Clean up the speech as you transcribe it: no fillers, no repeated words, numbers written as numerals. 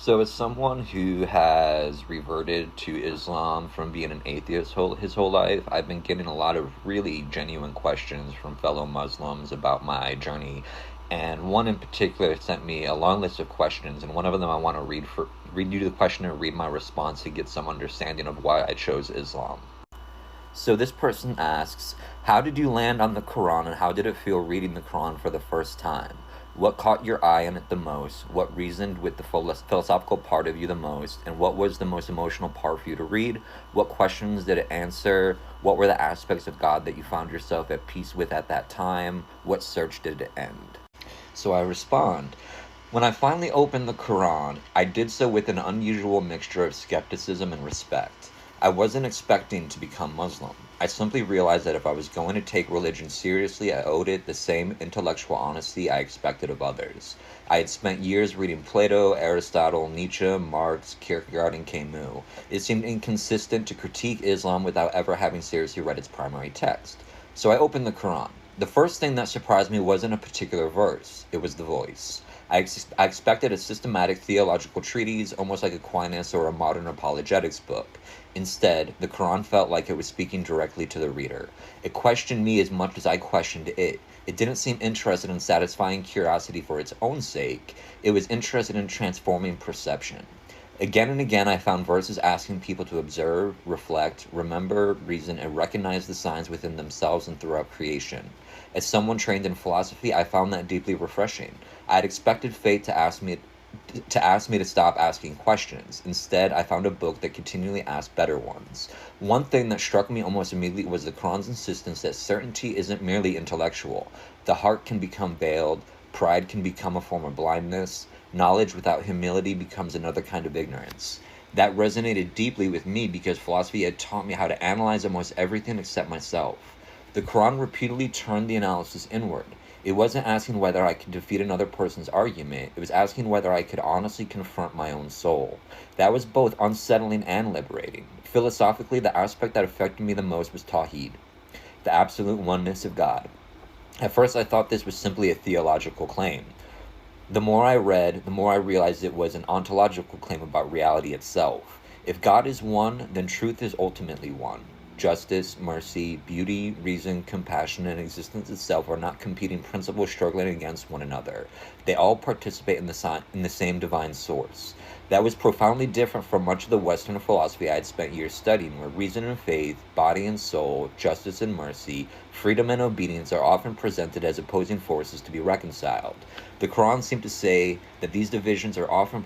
So, as someone who has reverted to Islam from being an atheist his whole life, I've been getting a lot of really genuine questions from fellow Muslims about my journey. And one in particular sent me a long list of questions, and one of them I want to read you the question and read my response to get some understanding of why I chose Islam. So this person asks, how did you land on the Quran and how did it feel reading the Quran for the first time? What caught your eye in it the most? What reasoned with the philosophical part of you the most? And what was the most emotional part for you to read? What questions did it answer? What were the aspects of God that you found yourself at peace with at that time? What search did it end? So I respond, when I finally opened the Quran, I did so with an unusual mixture of skepticism and respect. I wasn't expecting to become Muslim. I simply realized that if I was going to take religion seriously, I owed it the same intellectual honesty I expected of others. I had spent years reading Plato, Aristotle, Nietzsche, Marx, Kierkegaard, and Camus. It seemed inconsistent to critique Islam without ever having seriously read its primary text. So I opened the Quran. The first thing that surprised me wasn't a particular verse, it was the voice. I expected a systematic theological treatise, almost like Aquinas or a modern apologetics book. Instead, the Quran felt like it was speaking directly to the reader. It questioned me as much as I questioned it. It didn't seem interested in satisfying curiosity for its own sake. It was interested in transforming perception. Again and again, I found verses asking people to observe, reflect, remember, reason, and recognize the signs within themselves and throughout creation. As someone trained in philosophy, I found that deeply refreshing. I had expected fate to ask me to stop asking questions. Instead, I found a book that continually asked better ones. One thing that struck me almost immediately was the Quran's insistence that certainty isn't merely intellectual. The heart can become veiled, pride can become a form of blindness, knowledge without humility becomes another kind of ignorance. That resonated deeply with me because philosophy had taught me how to analyze almost everything except myself. The Quran repeatedly turned the analysis inward. It wasn't asking whether I could defeat another person's argument, it was asking whether I could honestly confront my own soul. That was both unsettling and liberating. Philosophically, the aspect that affected me the most was Tawheed, the absolute oneness of God. At first, I thought this was simply a theological claim. The more I read, the more I realized it was an ontological claim about reality itself. If God is one, then truth is ultimately one. Justice, mercy, beauty, reason, compassion, and existence itself are not competing principles struggling against one another. They all participate in the same divine source. That was profoundly different from much of the Western philosophy I had spent years studying, where reason and faith, body and soul, justice and mercy, freedom and obedience are often presented as opposing forces to be reconciled. The Quran seemed to say that these divisions are often